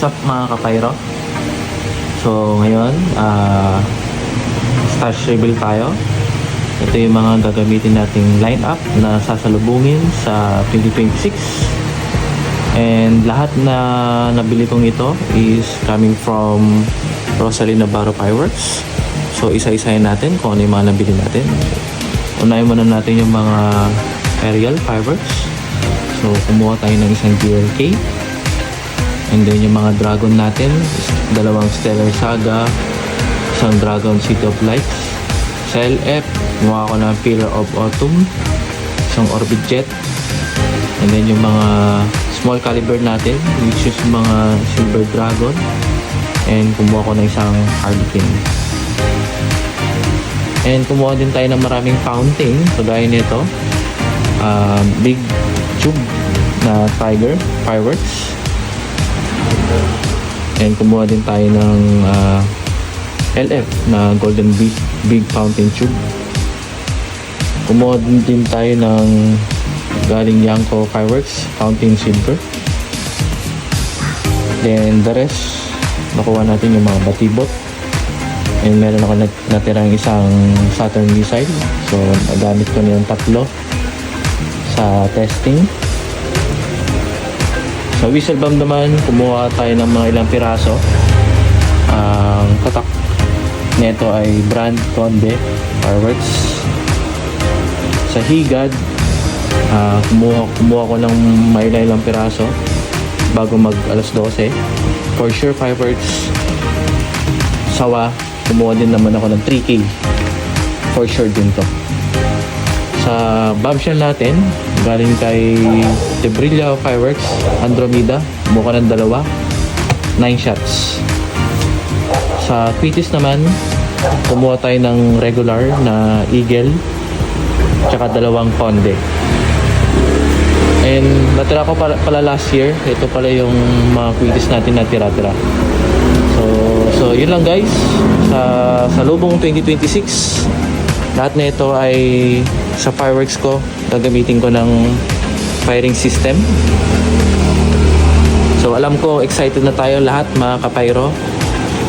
What's up mga kapayro? So ngayon, stash reveal tayo. Ito yung mga gagamitin nating lineup na sasalubungin sa 2026. And lahat na nabili kong ito is coming from Rosalina Barro Fireworks. So isa-isahin natin kung ano yung mga nabili natin. Unahin muna natin yung mga aerial fireworks. So kumuha tayo ng isang GLK. And then yung mga dragon natin, dalawang Stellar Saga, isang Dragon City of Lights. Sa LF, kumuha ko ng Pillar of Autumn, isang Orbit Jet. And then yung mga small caliber natin, which is mga Silver Dragon. And kumuha ko ng isang Harlequin. And kumuha din tayo ng maraming fountain. So gaya nito, big tube na Tiger Fireworks. And kumuha din tayo ng LF na Golden Big Fountain Tube. Kumuha din tayo ng galing Yanko Fireworks Fountain Silver. Then the rest, nakuha natin yung mga batibot. And meron ako natirang isang Saturn missile. So nagamit ko na yung tatlo sa testing. Sa whistle bomb naman, kumuha tayo ng mga ilang piraso. Ang katak nito ay brand Conde Fireworks. Sa higad, kumuha ko ng may ilang piraso bago mag alas 12. For sure Fireworks Sawa, kumuha din naman ako ng 3K. For sure din to. Sa bombshell natin, galing kay Debrilla Fireworks Andromeda, kumuha ng dalawa, 9 shots. Sa Quitis naman, kumuha tayo ng regular na Eagle tsaka dalawang Conde. And natira ko pala last year, ito pala yung mga Quitis natin na tira-tira. So yun lang guys, sa lubong 2026, lahat na ito ay sa fireworks ko, gagamitin ko ng firing system. So alam ko excited na tayo lahat mga kapayro.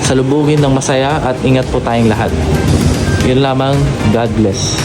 Salubungin ng masaya at ingat po tayong lahat. Yun lamang, God bless.